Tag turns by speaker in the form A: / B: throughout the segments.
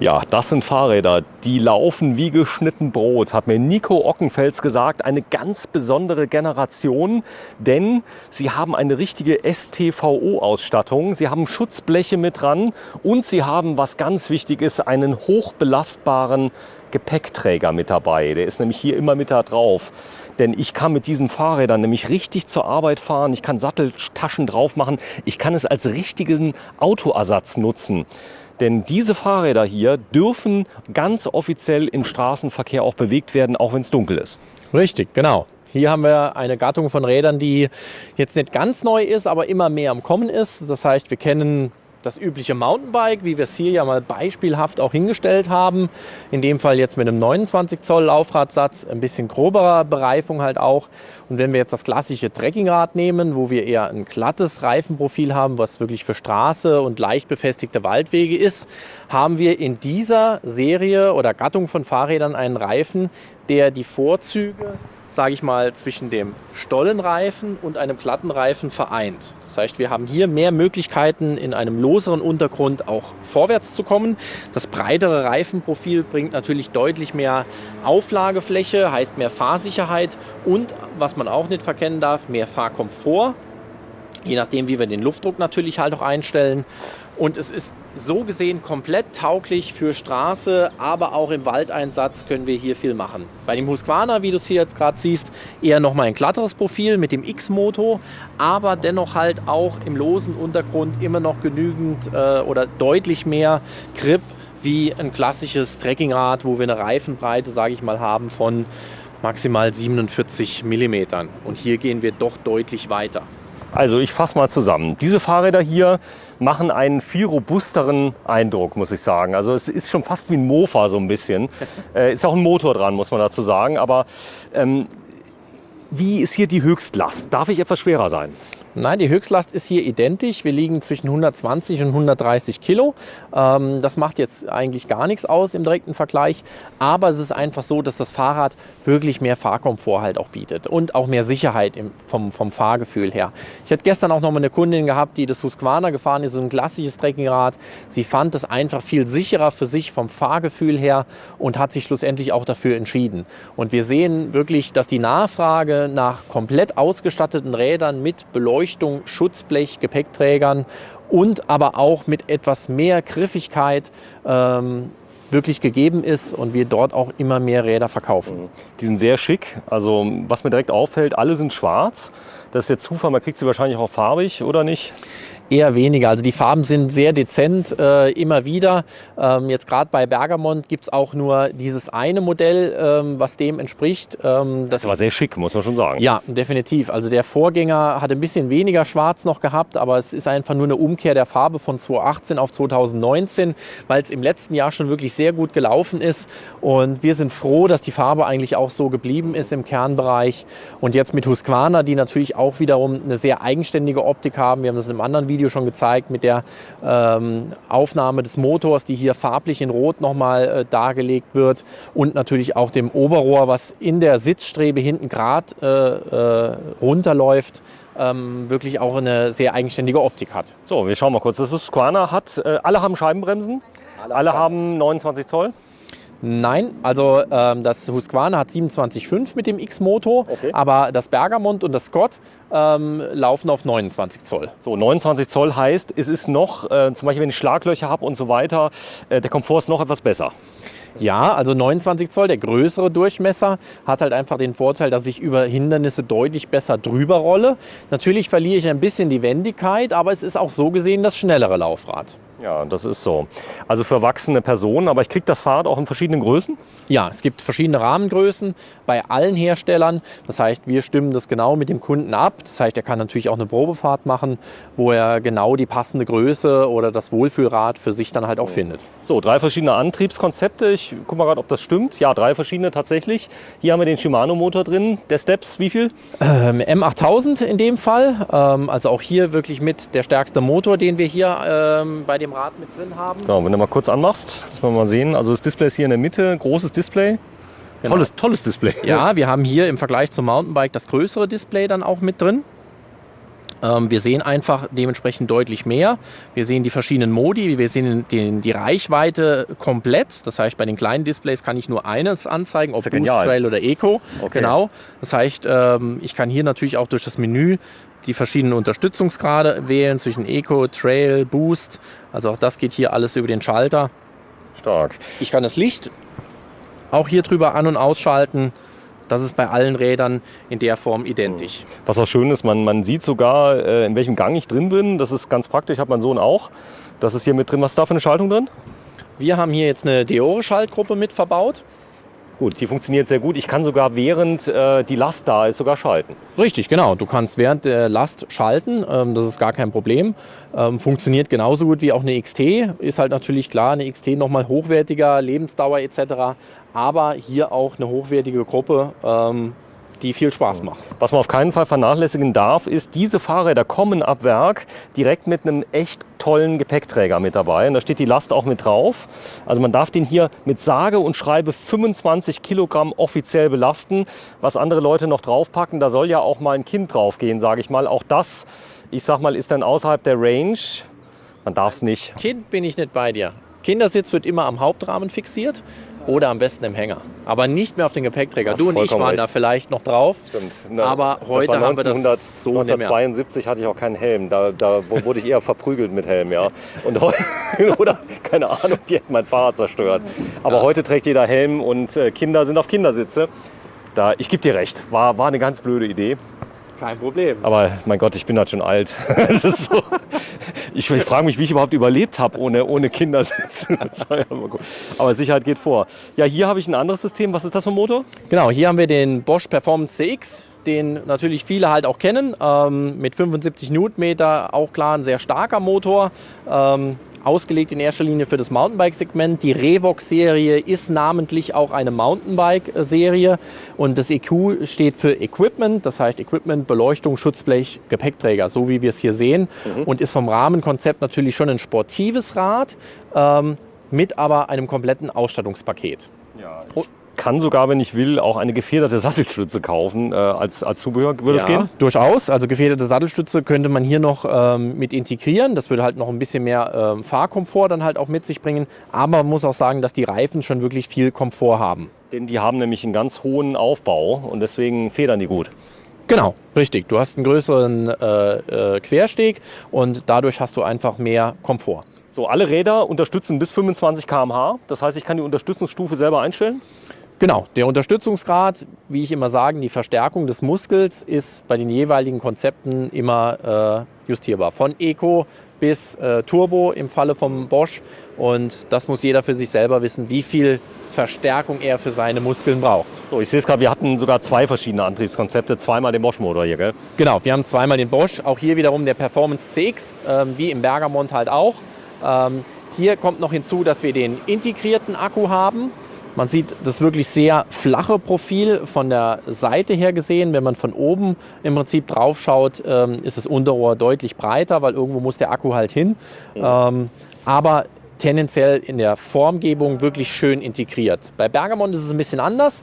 A: Ja, das sind Fahrräder, die laufen wie geschnitten Brot, hat mir Nico Ockenfels gesagt. Eine ganz besondere Generation, denn sie haben eine richtige STVO-Ausstattung. Sie haben Schutzbleche mit dran und sie haben, was ganz wichtig ist, einen hochbelastbaren Gepäckträger mit dabei. Der ist nämlich hier immer mit da drauf. Denn ich kann mit diesen Fahrrädern nämlich richtig zur Arbeit fahren. Ich kann Satteltaschen drauf machen. Ich kann es als richtigen Autoersatz nutzen. Denn diese Fahrräder hier dürfen ganz offiziell im Straßenverkehr auch bewegt werden, auch wenn es dunkel ist.
B: Richtig, genau. Hier haben wir eine Gattung von Rädern, die jetzt nicht ganz neu ist, aber immer mehr am Kommen ist. Das heißt, wir kennen das übliche Mountainbike, wie wir es hier ja mal beispielhaft auch hingestellt haben. In dem Fall jetzt mit einem 29 Zoll Laufradsatz, ein bisschen groberer Bereifung halt auch. Und wenn wir jetzt das klassische Trekkingrad nehmen, wo wir eher ein glattes Reifenprofil haben, was wirklich für Straße und leicht befestigte Waldwege ist, haben wir in dieser Serie oder Gattung von Fahrrädern einen Reifen, der die Vorzüge, sage ich mal, zwischen dem Stollenreifen und einem glatten Reifen vereint. Das heißt, wir haben hier mehr Möglichkeiten, in einem loseren Untergrund auch vorwärts zu kommen. Das breitere Reifenprofil bringt natürlich deutlich mehr Auflagefläche, heißt mehr Fahrsicherheit und, was man auch nicht verkennen darf, mehr Fahrkomfort. Je nachdem, wie wir den Luftdruck natürlich halt auch einstellen. Und es ist so gesehen komplett tauglich für Straße, aber auch im Waldeinsatz können wir hier viel machen. Bei dem Husqvarna, wie du es hier jetzt gerade siehst, eher nochmal ein glatteres Profil mit dem X-Moto, aber dennoch halt auch im losen Untergrund immer noch genügend oder deutlich mehr Grip wie ein klassisches Trekkingrad, wo wir eine Reifenbreite, sage ich mal, haben von maximal 47 mm. Und hier gehen wir doch deutlich weiter.
A: Also ich fasse mal zusammen. Diese Fahrräder hier machen einen viel robusteren Eindruck, muss ich sagen. Also es ist schon fast wie ein Mofa so ein bisschen. Ist auch ein Motor dran, muss man dazu sagen. Aber wie ist hier die Höchstlast? Darf ich etwas schwerer sein?
B: Nein, die Höchstlast ist hier identisch. Wir liegen zwischen 120 und 130 Kilo. Das macht jetzt eigentlich gar nichts aus im direkten Vergleich. Aber es ist einfach so, dass das Fahrrad wirklich mehr Fahrkomfort halt auch bietet und auch mehr Sicherheit vom Fahrgefühl her. Ich hatte gestern auch noch mal eine Kundin gehabt, die das Husqvarna gefahren ist, so ein klassisches Trekkingrad. Sie fand es einfach viel sicherer für sich vom Fahrgefühl her und hat sich schlussendlich auch dafür entschieden. Und wir sehen wirklich, dass die Nachfrage nach komplett ausgestatteten Rädern mit Beleuchtung, Schutzblech, Gepäckträgern und aber auch mit etwas mehr Griffigkeit wirklich gegeben ist und wir dort auch immer mehr Räder verkaufen.
A: Die sind sehr schick. Also was mir direkt auffällt, alle sind schwarz. Das ist jetzt Zufall, man kriegt sie wahrscheinlich auch farbig, oder nicht?
B: Eher weniger. Also die Farben sind sehr dezent, immer wieder. Jetzt gerade bei Bergamont gibt es auch nur dieses eine Modell, was dem entspricht.
A: Das war sehr schick, muss man schon sagen.
B: Ja, definitiv. Also der Vorgänger hatte ein bisschen weniger Schwarz noch gehabt, aber es ist einfach nur eine Umkehr der Farbe von 2018 auf 2019, weil es im letzten Jahr schon wirklich sehr gut gelaufen ist. Und wir sind froh, dass die Farbe eigentlich auch so geblieben ist im Kernbereich. Und jetzt mit Husqvarna, die natürlich auch wiederum eine sehr eigenständige Optik haben. Wir haben das in einem anderen Video schon gezeigt mit der Aufnahme des Motors, die hier farblich in Rot nochmal dargelegt wird und natürlich auch dem Oberrohr, was in der Sitzstrebe hinten gerade runterläuft, wirklich auch eine sehr eigenständige Optik hat.
A: So, wir schauen mal kurz. Das Husqvarna hat, alle haben Scheibenbremsen, alle haben 29 Zoll.
B: Nein, also das Husqvarna hat 27,5 mit dem X-Moto, okay. Aber das Bergamont und das Scott laufen auf 29 Zoll.
A: So, 29 Zoll heißt, es ist noch, zum Beispiel wenn ich Schlaglöcher habe und so weiter, der Komfort ist noch etwas besser.
B: Ja, also 29 Zoll, der größere Durchmesser, hat halt einfach den Vorteil, dass ich über Hindernisse deutlich besser drüber rolle. Natürlich verliere ich ein bisschen die Wendigkeit, aber es ist auch so gesehen das schnellere Laufrad.
A: Ja, das ist so. Also für erwachsene Personen, aber ich kriege das Fahrrad auch in verschiedenen Größen?
B: Ja, es gibt verschiedene Rahmengrößen bei allen Herstellern. Das heißt, wir stimmen das genau mit dem Kunden ab. Das heißt, er kann natürlich auch eine Probefahrt machen, wo er genau die passende Größe oder das Wohlfühlrad für sich dann halt auch findet.
A: So, 3 verschiedene Antriebskonzepte. Ich gucke mal gerade, ob das stimmt. Ja, 3 verschiedene tatsächlich. Hier haben wir den Shimano-Motor drin. Der Steps, wie viel?
B: M8000 in dem Fall. Also auch hier wirklich mit der stärkste Motor, den wir hier bei dem Rad mit drin haben.
A: Genau, wenn du mal kurz anmachst, das wir mal sehen. Also das Display ist hier in der Mitte, großes Display. Genau. Tolles Display.
B: Ja, wir haben hier im Vergleich zum Mountainbike das größere Display dann auch mit drin. Wir sehen einfach dementsprechend deutlich mehr. Wir sehen die verschiedenen Modi, wir sehen die Reichweite komplett. Das heißt, bei den kleinen Displays kann ich nur eines anzeigen, ob Boost, Trail oder Eco.
A: Okay.
B: Genau. Das heißt, ich kann hier natürlich auch durch das Menü die verschiedenen Unterstützungsgrade wählen zwischen Eco, Trail, Boost. Also auch das geht hier alles über den Schalter.
A: Stark.
B: Ich kann das Licht auch hier drüber an- und ausschalten. Das ist bei allen Rädern in der Form identisch.
A: Was auch schön ist, man sieht sogar, in welchem Gang ich drin bin. Das ist ganz praktisch, hat mein Sohn auch. Das ist hier mit drin. Was ist da für eine Schaltung drin?
B: Wir haben hier jetzt eine Deore-Schaltgruppe mit verbaut.
A: Gut, die funktioniert sehr gut. Ich kann sogar während die Last da ist sogar schalten.
B: Richtig, genau. Du kannst während der Last schalten. Das ist gar kein Problem. Funktioniert genauso gut wie auch eine XT. Ist halt natürlich klar, eine XT nochmal hochwertiger, Lebensdauer etc. Aber hier auch eine hochwertige Gruppe, die viel Spaß macht.
A: Was man auf keinen Fall vernachlässigen darf, ist, diese Fahrräder kommen ab Werk direkt mit einem echt tollen Gepäckträger mit dabei. Und da steht die Last auch mit drauf. Also man darf den hier mit sage und schreibe 25 Kilogramm offiziell belasten. Was andere Leute noch draufpacken, da soll ja auch mal ein Kind draufgehen, sage ich mal. Auch das, ich sag mal, ist dann außerhalb der Range. Man darf es nicht.
B: Kind bin ich nicht bei dir. Kindersitz wird immer am Hauptrahmen fixiert oder am besten im Hänger. Aber nicht mehr auf den Gepäckträger. Du und ich waren da vielleicht noch drauf.
A: Stimmt.
B: Aber heute haben wir das so nicht mehr.
A: 1972 hatte ich auch keinen Helm. Da wurde ich eher verprügelt mit Helm, ja. Und heute, oder keine Ahnung, die hätten mein Fahrrad zerstört. Aber heute trägt jeder Helm und Kinder sind auf Kindersitze. Ich gebe dir recht, war eine ganz blöde Idee.
B: Kein Problem.
A: Aber mein Gott, ich bin halt schon alt. Es ist so. Ich frage mich, wie ich überhaupt überlebt habe ohne Kindersitz. Aber Sicherheit geht vor. Ja, hier habe ich ein anderes System. Was ist das für ein Motor?
B: Genau, hier haben wir den Bosch Performance CX, den natürlich viele halt auch kennen. Mit 75 Newtonmeter, auch klar ein sehr starker Motor. Ausgelegt in erster Linie für das Mountainbike-Segment. Die Revox-Serie ist namentlich auch eine Mountainbike-Serie und das EQ steht für Equipment, das heißt Equipment, Beleuchtung, Schutzblech, Gepäckträger, so wie wir es hier sehen und ist vom Rahmenkonzept natürlich schon ein sportives Rad mit aber einem kompletten Ausstattungspaket.
A: Ja, kann sogar, wenn ich will, auch eine gefederte Sattelstütze kaufen als Zubehör. Würde es gehen?
B: Durchaus. Also gefederte Sattelstütze könnte man hier noch mit integrieren. Das würde halt noch ein bisschen mehr Fahrkomfort dann halt auch mit sich bringen. Aber man muss auch sagen, dass die Reifen schon wirklich viel Komfort haben.
A: Denn die haben nämlich einen ganz hohen Aufbau und deswegen federn die gut.
B: Genau, richtig. Du hast einen größeren Quersteg und dadurch hast du einfach mehr Komfort.
A: So, alle Räder unterstützen bis 25 km/h. Das heißt, ich kann die Unterstützungsstufe selber einstellen?
B: Genau, der Unterstützungsgrad, wie ich immer sage, die Verstärkung des Muskels ist bei den jeweiligen Konzepten immer justierbar. Von Eco bis Turbo im Falle vom Bosch. Und das muss jeder für sich selber wissen, wie viel Verstärkung er für seine Muskeln braucht.
A: So, ich sehe es gerade, wir hatten sogar zwei verschiedene Antriebskonzepte, zweimal den Bosch-Motor hier, gell?
B: Genau, wir haben zweimal den Bosch, auch hier wiederum der Performance CX, wie im Bergamont halt auch. Hier kommt noch hinzu, dass wir den integrierten Akku haben. Man sieht das wirklich sehr flache Profil von der Seite her gesehen. Wenn man von oben im Prinzip drauf schaut, ist das Unterrohr deutlich breiter, weil irgendwo muss der Akku halt hin. Aber tendenziell in der Formgebung wirklich schön integriert. Bei Bergamont ist es ein bisschen anders.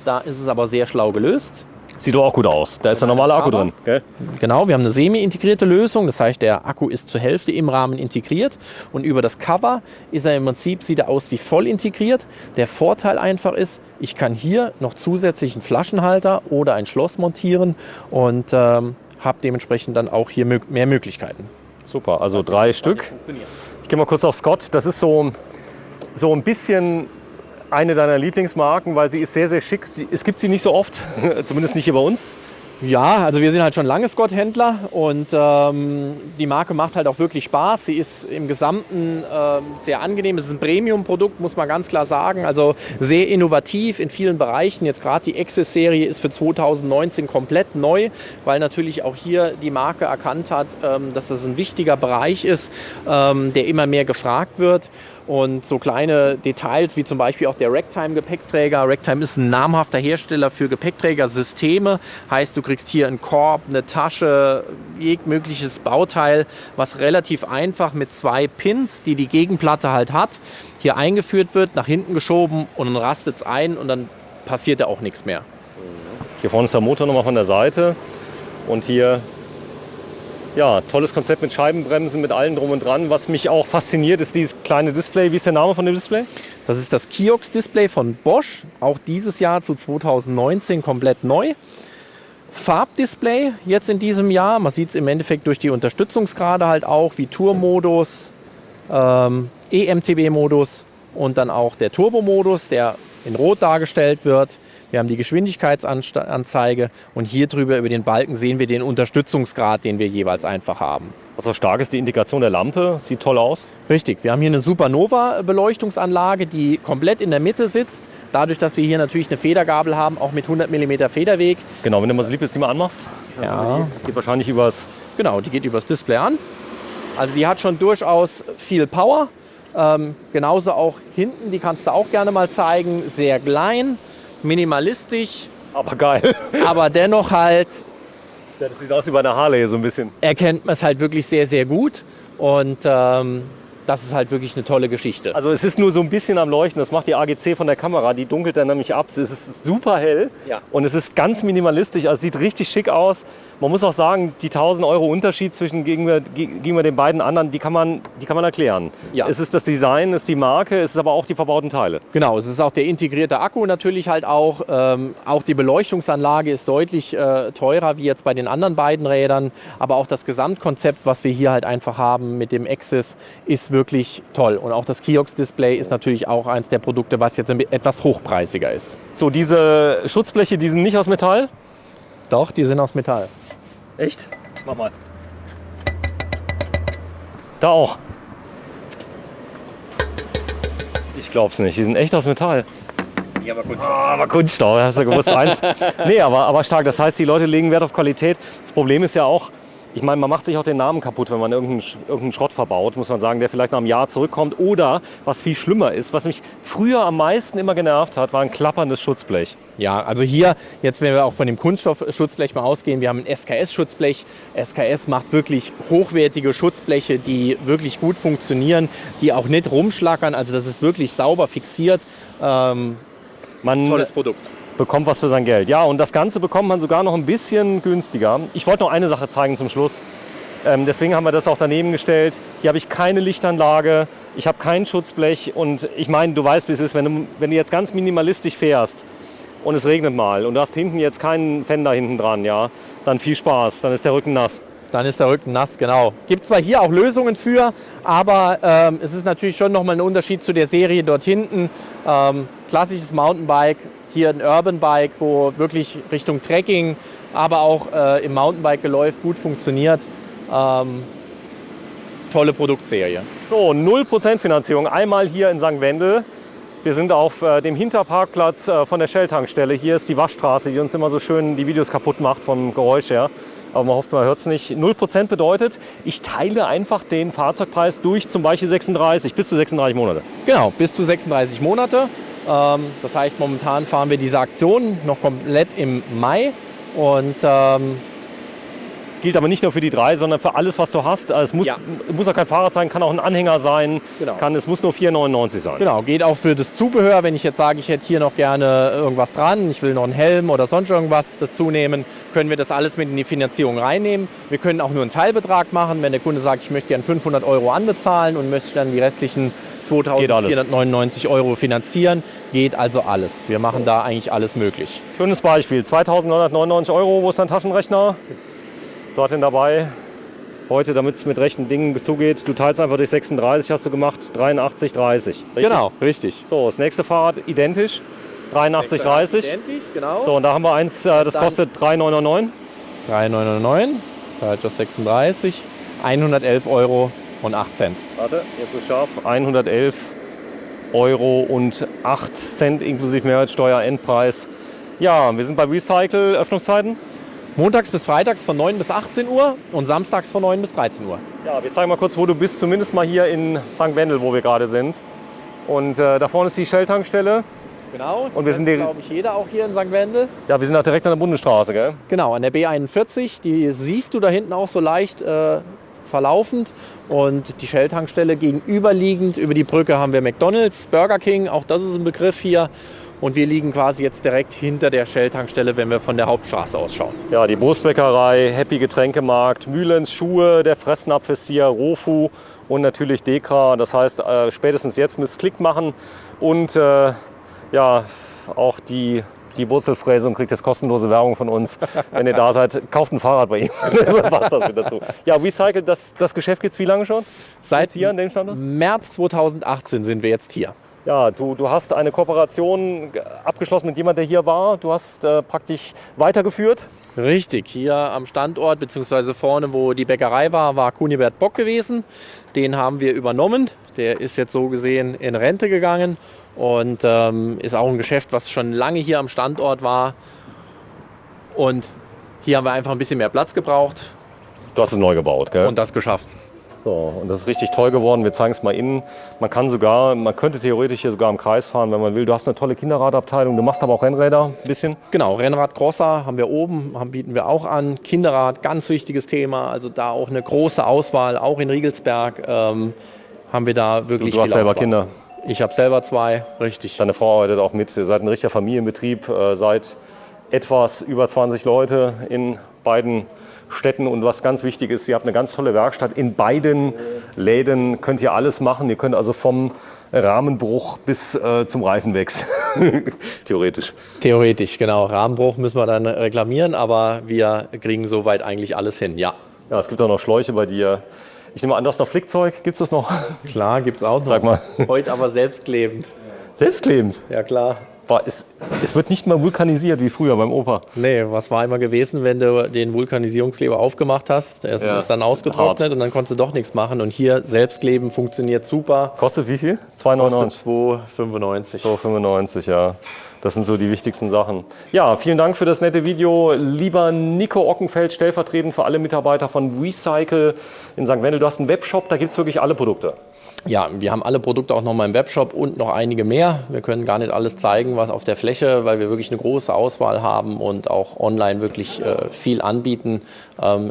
B: Da ist es aber sehr schlau gelöst.
A: Sieht doch auch gut aus. Da ist der normale Akku drin, gell?
B: Genau, wir haben eine semi-integrierte Lösung. Das heißt, der Akku ist zur Hälfte im Rahmen integriert. Und über das Cover ist er im Prinzip, sieht er aus wie voll integriert. Der Vorteil einfach ist, ich kann hier noch zusätzlichen Flaschenhalter oder ein Schloss montieren und habe dementsprechend dann auch hier mehr Möglichkeiten.
A: Super, also 3 Stück. Ich gehe mal kurz auf Scott. Das ist so ein bisschen eine deiner Lieblingsmarken, weil sie ist sehr, sehr schick. Es gibt sie nicht so oft, zumindest nicht hier bei uns.
B: Ja, also wir sind halt schon lange Scott-Händler und die Marke macht halt auch wirklich Spaß. Sie ist im Gesamten sehr angenehm. Es ist ein Premium-Produkt, muss man ganz klar sagen. Also sehr innovativ in vielen Bereichen. Jetzt gerade die Access-Serie ist für 2019 komplett neu, weil natürlich auch hier die Marke erkannt hat, dass das ein wichtiger Bereich ist, der immer mehr gefragt wird. Und so kleine Details wie zum Beispiel auch der Ragtime-Gepäckträger. Ragtime ist ein namhafter Hersteller für Gepäckträgersysteme. Heißt, du kriegst hier einen Korb, eine Tasche, jegmögliches Bauteil, was relativ einfach mit 2 Pins, die die Gegenplatte halt hat, hier eingeführt wird, nach hinten geschoben und dann rastet es ein und dann passiert da auch nichts mehr.
A: Hier vorne ist der Motor nochmal von der Seite und hier Ja, tolles Konzept mit Scheibenbremsen, mit allem drum und dran. Was mich auch fasziniert, ist dieses kleine Display. Wie ist der Name von dem Display?
B: Das ist das Kiox-Display von Bosch, auch dieses Jahr zu 2019 komplett neu. Farbdisplay jetzt in diesem Jahr. Man sieht es im Endeffekt durch die Unterstützungsgrade halt auch, wie Tour-Modus, EMTB-Modus und dann auch der Turbo-Modus, der in Rot dargestellt wird. Wir haben die Geschwindigkeitsanzeige und hier drüber über den Balken sehen wir den Unterstützungsgrad, den wir jeweils einfach haben.
A: Was auch stark ist, die Integration der Lampe. Sieht toll aus.
B: Richtig, wir haben hier eine Supernova-Beleuchtungsanlage, die komplett in der Mitte sitzt. Dadurch, dass wir hier natürlich eine Federgabel haben, auch mit 100 mm Federweg.
A: Genau, wenn du mal so lieb bist, die mal anmachst.
B: Ja.
A: Geht wahrscheinlich übers...
B: Genau, die geht übers Display an. Also die hat schon durchaus viel Power. Genauso auch hinten, die kannst du auch gerne mal zeigen. Sehr klein, minimalistisch,
A: Aber geil.
B: aber dennoch halt
A: Das sieht aus wie bei einer Harley so ein bisschen.
B: erkennt man es halt wirklich sehr, sehr gut. Und das ist halt wirklich eine tolle Geschichte.
A: Also es ist nur so ein bisschen am Leuchten. Das macht die AGC von der Kamera. Die dunkelt dann nämlich ab. Es ist super hell
B: Ja.
A: und es ist ganz minimalistisch. Also es sieht richtig schick aus. Man muss auch sagen, die 1.000 Euro Unterschied gegenüber den beiden anderen, die kann man erklären.
B: Ja.
A: Es ist das Design, es ist die Marke, es ist aber auch die verbauten Teile.
B: Genau, es ist auch der integrierte Akku natürlich halt auch. Auch die Beleuchtungsanlage ist deutlich teurer wie jetzt bei den anderen beiden Rädern. Aber auch das Gesamtkonzept, was wir hier halt einfach haben mit dem Axis, ist wirklich toll. Und auch das Kiox-Display ist natürlich auch eins der Produkte, was jetzt etwas hochpreisiger ist.
A: So, diese Schutzbleche, die sind nicht aus Metall.
B: Doch, die sind aus Metall.
A: Echt? Mach mal. Da auch. Ich glaub's nicht. Die sind echt aus Metall.
B: Ja, aber gut.
A: Aber Kunststoff, hast du gewusst, eins. Nee, aber stark. Das heißt, die Leute legen Wert auf Qualität. Das Problem ist ja auch, ich meine, man macht sich auch den Namen kaputt, wenn man irgendeinen Schrott verbaut, muss man sagen, der vielleicht nach einem Jahr zurückkommt. Oder, was viel schlimmer ist, was mich früher am meisten immer genervt hat, war ein klapperndes Schutzblech.
B: Ja, also hier, jetzt wenn wir auch von dem Kunststoffschutzblech mal ausgehen, wir haben ein SKS-Schutzblech. SKS macht wirklich hochwertige Schutzbleche, die wirklich gut funktionieren, die auch nicht rumschlackern. Also das ist wirklich sauber fixiert. Tolles Produkt.
A: Bekommt was für sein Geld. Ja, und das Ganze bekommt man sogar noch ein bisschen günstiger. Ich wollte noch eine Sache zeigen zum Schluss. Deswegen haben wir das auch daneben gestellt. Hier habe ich keine Lichtanlage, ich habe kein Schutzblech. Und ich meine, du weißt, wie es ist, wenn du jetzt ganz minimalistisch fährst und es regnet mal und du hast hinten jetzt keinen Fender hinten dran, ja, dann viel Spaß, dann ist der Rücken nass.
B: Dann ist der Rücken nass, genau. Gibt zwar hier auch Lösungen für, aber es ist natürlich schon nochmal ein Unterschied zu der Serie dort hinten. Klassisches Mountainbike, hier ein Urban Bike, wo wirklich Richtung Trekking, aber auch im Mountainbike-Geläuf gut funktioniert. Tolle Produktserie.
A: So, 0% Finanzierung. Einmal hier in St. Wendel. Wir sind auf dem Hinterparkplatz von der Shell-Tankstelle. Hier ist die Waschstraße, die uns immer so schön die Videos kaputt macht vom Geräusch her. Aber man hofft, man hört es nicht. 0% bedeutet, ich teile einfach den Fahrzeugpreis durch zum Beispiel 36, bis zu 36 Monate.
B: Genau, bis zu 36 Monate. Das heißt, momentan fahren wir diese Aktion noch komplett im Mai. Und
A: Gilt aber nicht nur für die 3, sondern für alles, was du hast. Also es muss auch kein Fahrrad sein, kann auch ein Anhänger sein.
B: Genau.
A: Es muss nur 4,99 sein.
B: genau, geht auch für das Zubehör. Wenn ich jetzt sage, ich hätte hier noch gerne irgendwas dran, ich will noch einen Helm oder sonst irgendwas dazu nehmen, können wir das alles mit in die Finanzierung reinnehmen. Wir können auch nur einen Teilbetrag machen. Wenn der Kunde sagt, ich möchte gerne 500 Euro anbezahlen und möchte dann die restlichen 2.499 Euro finanzieren, geht also alles. Wir machen da eigentlich alles möglich.
A: Schönes Beispiel. 2.999 Euro, wo ist dein Taschenrechner? Was hat denn dabei? Heute, damit es mit rechten Dingen zugeht, du teilst einfach durch 36, hast du gemacht, 83,30. Richtig?
B: Genau, richtig.
A: So, das nächste Fahrrad identisch, 83,30.
B: Identisch, genau.
A: So, und da haben wir eins, das kostet 3,999.
B: 3,999, teilt durch 36, 111 Euro und 8 Cent.
A: Warte, jetzt ist scharf. 111 Euro und 8 Cent inklusive Mehrwertsteuer, Endpreis. Ja, wir sind bei Recycle, Öffnungszeiten.
B: Montags bis freitags von 9 bis 18 Uhr und samstags von 9 bis 13 Uhr.
A: Ja, wir zeigen mal kurz, wo du bist, zumindest mal hier in St. Wendel, wo wir gerade sind. Und da vorne ist die Shell-Tankstelle.
B: Genau,
A: und wir sind
B: glaube ich, jeder auch hier in St. Wendel.
A: Ja, wir sind auch direkt an der Bundesstraße, gell?
B: Genau, an der B41, die siehst du da hinten auch so leicht verlaufend. Und die Shell-Tankstelle gegenüberliegend, über die Brücke haben wir McDonald's, Burger King, auch das ist ein Begriff hier. Und wir liegen quasi jetzt direkt hinter der Shell-Tankstelle, wenn wir von der Hauptstraße aus schauen.
A: Ja, die Brustbäckerei, Happy Getränkemarkt, Mühlens Schuhe, der Fressnapf ist hier, Rofu und natürlich Dekra. Das heißt, spätestens jetzt müsst ihr Klick machen und ja, auch die Wurzelfräsung kriegt jetzt kostenlose Werbung von uns. Wenn ihr da seid, kauft ein Fahrrad bei ihm. Dann passt das wieder dazu. Ja, Recycle, das Geschäft gibt es wie lange schon?
B: Seit
A: hier an dem Standort?
B: März 2018 sind wir jetzt hier.
A: Ja, du hast eine Kooperation abgeschlossen mit jemandem, der hier war. Du hast praktisch weitergeführt.
B: Richtig, hier am Standort, beziehungsweise vorne, wo die Bäckerei war Kunibert Bock gewesen. Den haben wir übernommen. Der ist jetzt so gesehen in Rente gegangen und ist auch ein Geschäft, was schon lange hier am Standort war. Und hier haben wir einfach ein bisschen mehr Platz gebraucht.
A: Du hast es neu gebaut, gell?
B: Und das geschafft.
A: So, und das ist richtig toll geworden. Wir zeigen es mal innen. Man könnte theoretisch hier sogar im Kreis fahren, wenn man will. Du hast eine tolle Kinderradabteilung. Du machst aber auch Rennräder ein bisschen.
B: Genau, Rennrad Crosser haben wir oben, bieten wir auch an. Kinderrad, ganz wichtiges Thema. Also da auch eine große Auswahl. Auch in Riegelsberg haben wir da wirklich viel
A: Du hast selber
B: Auswahl.
A: Kinder.
B: Ich habe selber 2, richtig.
A: Deine Frau arbeitet auch mit. Ihr seid ein richtiger Familienbetrieb. Seid etwas über 20 Leute in beiden Städten. Und was ganz wichtig ist, ihr habt eine ganz tolle Werkstatt. In beiden Läden könnt ihr alles machen. Ihr könnt also vom Rahmenbruch bis zum Reifenwechsel. Theoretisch.
B: Theoretisch, genau. Rahmenbruch müssen wir dann reklamieren, aber wir kriegen soweit eigentlich alles hin, ja.
A: Ja, es gibt auch noch Schläuche bei dir. Ich nehme an, du hast noch Flickzeug. Gibt es das noch?
B: Klar, gibt es auch noch.
A: Sag mal.
B: Heute aber selbstklebend.
A: Selbstklebend?
B: Ja, klar.
A: Es wird nicht mal vulkanisiert wie früher beim Opa.
B: Nee, was war immer gewesen, wenn du den Vulkanisierungskleber aufgemacht hast? Der ist dann ausgetrocknet
A: hart.
B: und dann konntest du doch nichts machen. Und hier Selbstkleben funktioniert super.
A: Kostet wie viel? 2,99.
B: 2,95.
A: 2,95, ja. Das sind so die wichtigsten Sachen. Ja, vielen Dank für das nette Video. Lieber Nico Ockenfeld, stellvertretend für alle Mitarbeiter von Recycle in St. Wendel. Du hast einen Webshop, da gibt es wirklich alle Produkte.
B: Ja, wir haben alle Produkte auch nochmal im Webshop und noch einige mehr. Wir können gar nicht alles zeigen, was auf der Fläche, weil wir wirklich eine große Auswahl haben und auch online wirklich viel anbieten.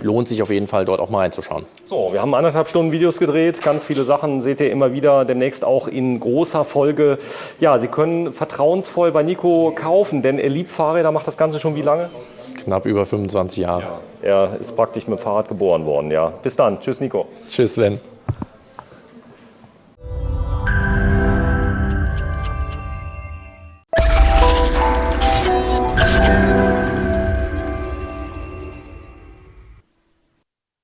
B: Lohnt sich auf jeden Fall, dort auch mal reinzuschauen. So, wir haben 1,5 Stunden Videos gedreht. Ganz viele Sachen seht ihr immer wieder, demnächst auch in großer Folge. Ja, Sie können vertrauensvoll bei Nico kaufen, denn er liebt Fahrräder, macht das Ganze schon wie lange? Knapp über 25 Jahre.
A: Ja, er ist praktisch mit dem Fahrrad geboren worden, ja. Bis dann. Tschüss, Nico.
B: Tschüss, Sven.